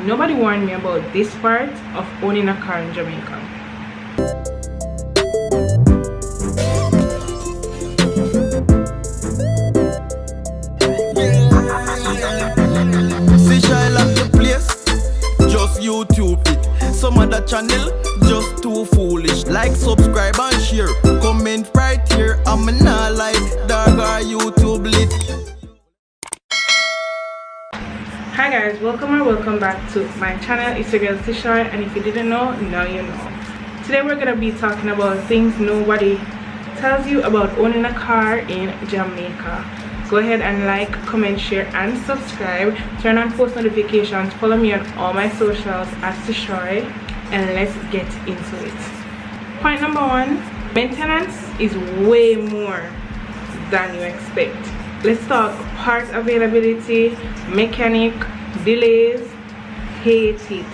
nobody warned me about this part of owning a car in Jamaica. YouTube it. Some other channel just too foolish. Like, subscribe and share. Comment right here. I'm not like dog or YouTube lit. Hi guys, welcome back to my channel. It's your girl Tisha, and if you didn't know, now you know. Today we're gonna be talking about things nobody tells you about owning a car in Jamaica. Go ahead and like, comment, share, and subscribe. Turn on post notifications. Follow me on all my socials at Tishoy, and let's get into it. Point number one, maintenance is way more than you expect. Let's talk part availability, mechanic, delays. Hate it.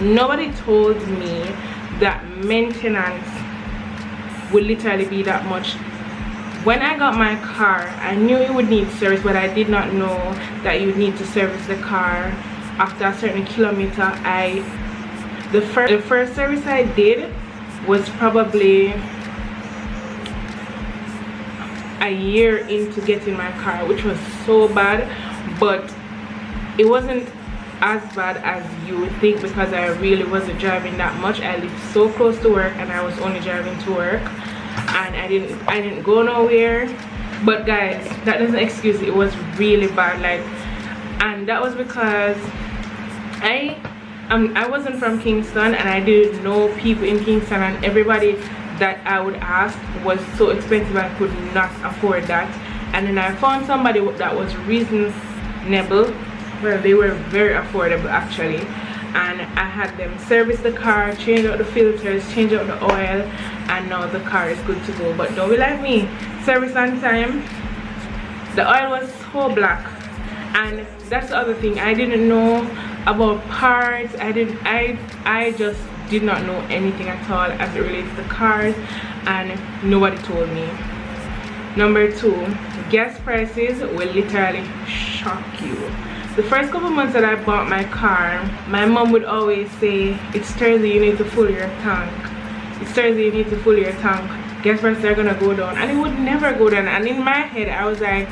Nobody told me that maintenance would literally be that much. When I got my car, I knew it would need service, but I did not know that you need to service the car after a certain kilometer. The first service I did was probably a year into getting my car, which was so bad, but it wasn't as bad as you would think because I really wasn't driving that much. I lived so close to work and I was only driving to work, and I didn't go nowhere. But guys, that doesn't excuse it. It was really bad, like, and that was because I wasn't from Kingston, and I didn't know people in Kingston, and everybody that I would ask was so expensive I could not afford that. And then I found somebody that was reasonable. Well, they were very affordable actually, and I had them service the car, change out the filters, change out the oil, and now the car is good to go. But don't be like me, service on time. The oil was so black, and that's the other thing, I didn't know about parts. I just did not know anything at all as it relates to cars, and nobody told me. Number two, gas prices will literally shock you. The first couple months that I bought my car, my mom would always say, it's Thursday, you need to fill your tank. It's Thursday, you need to fill your tank. Gas prices are gonna go down, and it would never go down. And in my head I was like,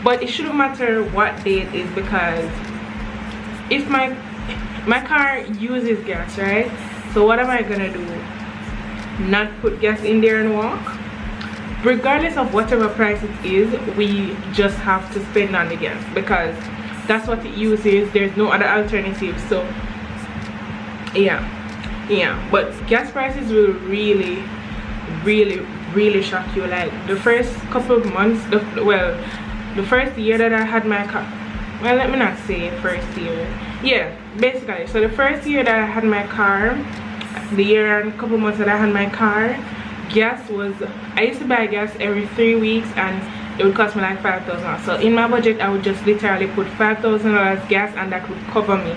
but it shouldn't matter what day it is, because if my car uses gas, right? So what am I gonna do? Not put gas in there and walk? Regardless of whatever price it is, we just have to spend on the gas because that's what it uses. There's no other alternative. So yeah, but gas prices will really shock you. Like the first couple of months, the first year that I had my car, well, let me not say first year, yeah, basically, so the first year that I had my car, the year and a couple months that I had my car, gas was, I used to buy gas every 3 weeks, and it would cost me like $5,000. So in my budget I would just literally put $5,000 gas, and that would cover me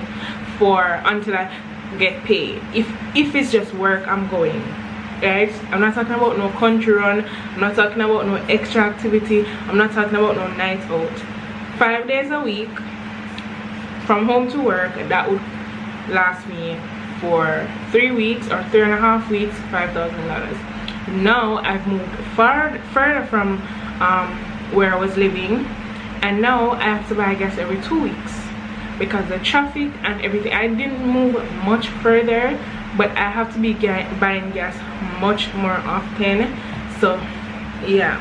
for until I get paid. If it's just work, I'm going, right? I'm not talking about no country run, I'm not talking about no extra activity, I'm not talking about no night out. 5 days a week from home to work, that would last me for 3 weeks or 3.5 weeks, $5,000. Now I've moved further from where I was living, and now I have to buy gas every 2 weeks because the traffic and everything. I didn't move much further, but I have to be buying gas much more often. So yeah,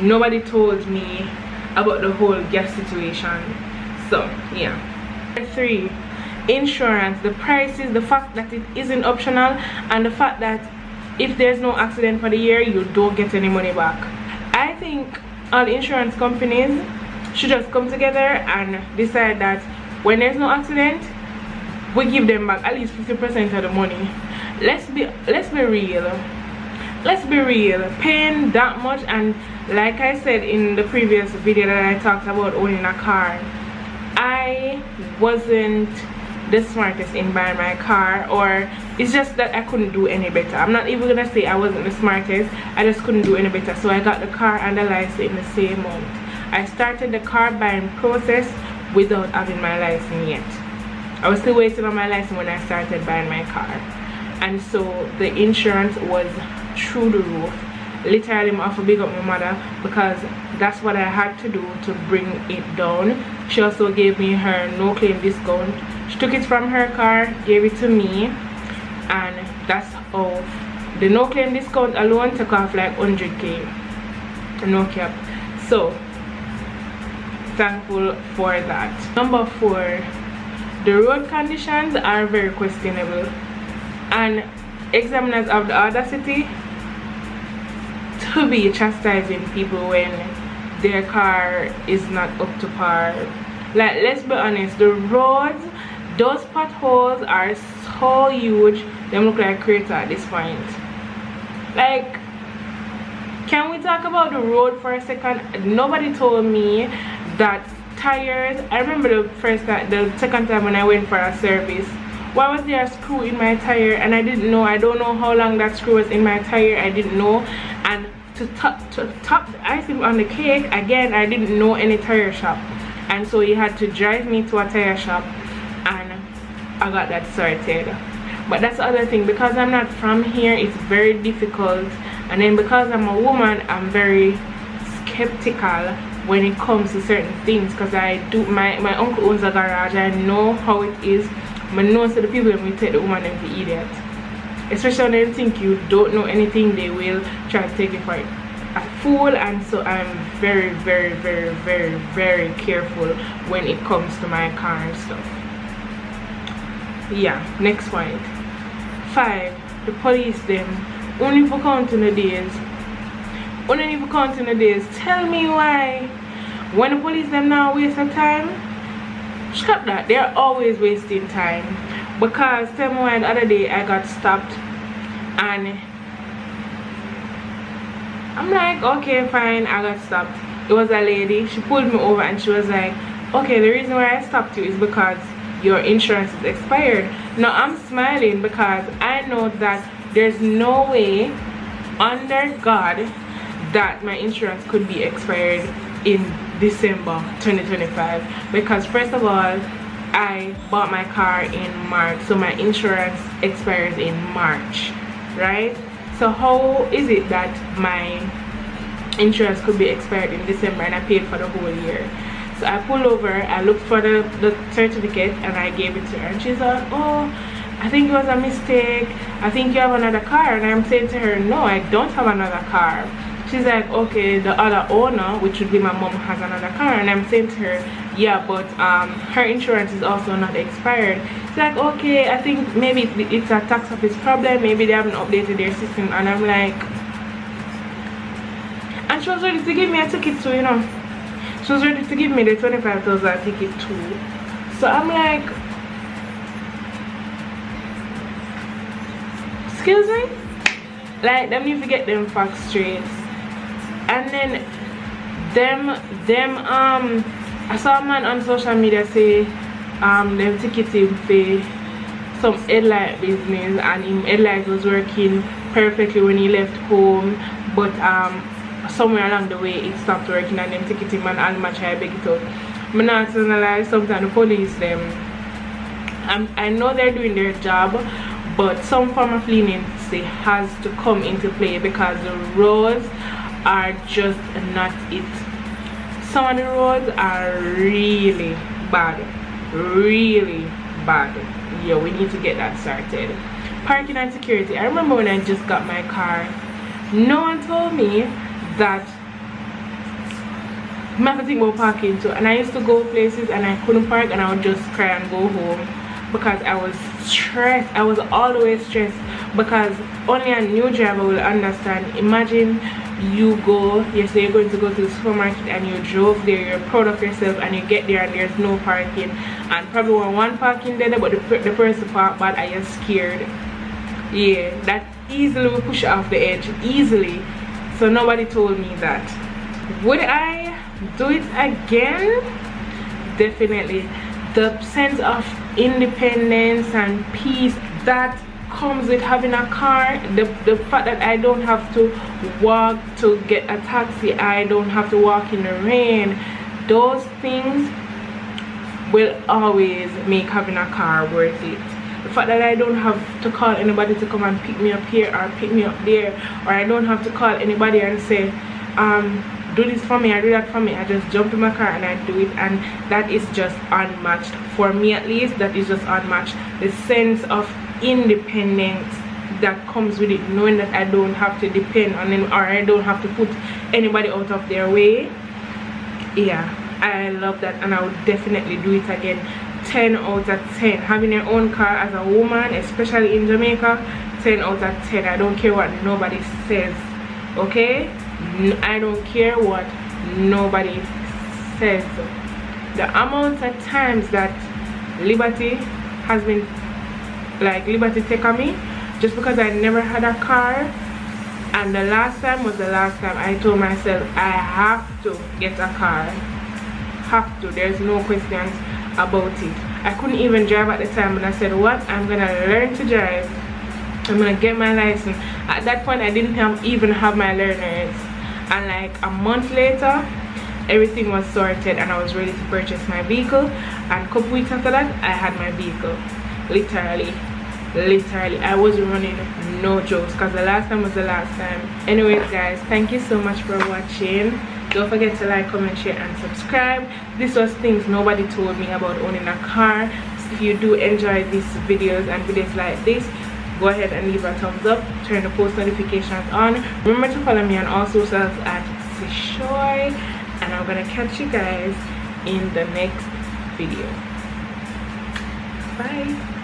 nobody told me about the whole gas situation. So yeah. Number 3, insurance. The prices, the fact that it isn't optional, and the fact that if there's no accident for the year, you don't get any money back. I think all insurance companies should just come together and decide that when there's no accident, we give them back at least 50% of the money. Let's be real. Paying that much, and like I said in the previous video that I talked about owning a car, I wasn't the smartest in buying my car, or it's just that I couldn't do any better. I'm not even gonna say I wasn't the smartest, I just couldn't do any better. So I got the car and the license in the same month. I started the car buying process without having my license yet. I was still waiting on my license when I started buying my car, and so the insurance was through the roof. Literally, I'm off to big up my mother because that's what I had to do to bring it down. She also gave me her no claim discount. She took it from her car, gave it to me, and that's how the no claim discount alone took off like 100k, no cap. So thankful for that. Number 4, the road conditions are very questionable, and examiners have the audacity to be chastising people when their car is not up to par. Like, let's be honest, the roads, those potholes are so huge, they look like crater at this point. Like, can we talk about the road for a second? Nobody told me that tires. I remember the second time when I went for a service, why was there a screw in my tire and I didn't know? I don't know how long that screw was in my tire. I didn't know. And to top the icing on the cake, again, I didn't know any tire shop, and so he had to drive me to a tire shop, and I got that sorted. But that's the other thing, because I'm not from here, it's very difficult. And then because I'm a woman, I'm very skeptical when it comes to certain things, because my uncle owns a garage. I know how it is. I know, so the people when we take the woman them for idiot, especially when they think you don't know anything, they will try to take you for a fool. And so I'm very, very, very, very, very careful when it comes to my car and stuff. Yeah, next point. 5, the police them only for counting the days. Only for counting the days. Tell me why. When the police them now waste of time, scrap that. They're always wasting time. Because tell me why the other day I got stopped, and I'm like, okay, fine, I got stopped. It was a lady. She pulled me over and she was like, okay, the reason why I stopped you is because your insurance is expired. Now I'm smiling because I know that there's no way under God that my insurance could be expired in December 2025, because first of all, I bought my car in March, so my insurance expires in March, right? So how is it that my insurance could be expired in December and I paid for the whole year? So I pulled over, I looked for the certificate, and I gave it to her, and she's like, oh, I think it was a mistake, I think you have another car. And I'm saying to her, no, I don't have another car. She's like, okay, the other owner, which would be my mom, has another car. And I'm saying to her, yeah, but her insurance is also not expired. She's like, okay, I think maybe it's a tax office problem, maybe they haven't updated their system. And I'm like, and she was ready to give me a ticket too, you know. She was ready to give me the 25,000 ticket too. So I'm like, excuse me? Like, them need to get them facts straight. And then I saw a man on social media say them ticket him for some headlight business, and him headlight was working perfectly when he left home, but somewhere along the way it stopped working, and them ticket him, and all my try beg it out. I'm not gonna lie, sometimes the police them, I know they're doing their job, but some form of leniency has to come into play, because the roads are just not it. Some of the roads are really bad, yeah. We need to get that started. Parking and security. I remember when I just got my car, no one told me that I have to think about parking too, and I used to go places and I couldn't park, and I would just cry and go home because I was stressed. I was always stressed, because only a new driver will understand. Imagine you say you're going to go to the supermarket, and you drove there, you're proud of yourself, and you get there and there's no parking, and probably one parking there, but the person parked bad and you're scared. Yeah, that easily will push you off the edge, easily. So nobody told me that. Would I do it again? Definitely. The sense of independence and peace that comes with having a car, the fact that I don't have to walk to get a taxi, I don't have to walk in the rain, those things will always make having a car worth it. The fact that I don't have to call anybody to come and pick me up here or pick me up there, or I don't have to call anybody and say do this for me or do that for me. I just jump in my car and I do it, and that is just unmatched. For me at least, that is just unmatched. The sense of independence that comes with it, knowing that I don't have to depend on them or I don't have to put anybody out of their way. Yeah, I love that, and I would definitely do it again. 10 out of 10. Having your own car as a woman, especially in Jamaica, 10 out of 10. I don't care what nobody says, okay? I don't care what nobody says. The amount of times that liberty has been like liberty take on me just because I never had a car, and the last time was the last time. I told myself I have to get a car, have to, there's no questions about it. I couldn't even drive at the time, but I said, what, I'm gonna learn to drive, I'm gonna get my license. At that point I didn't even have my learners, and like a month later everything was sorted and I was ready to purchase my vehicle, and a couple weeks after that I had my vehicle. Literally I wasn't running, no jokes, because the last time was the last time. Anyways guys, thank you so much for watching. Don't forget to like, comment, share and subscribe. This was things nobody told me about owning a car. So if you do enjoy these videos and videos like this, go ahead and leave a thumbs up, turn the post notifications on. Remember to follow me on all socials at Sishoy, and I'm gonna catch you guys in the next video. Bye.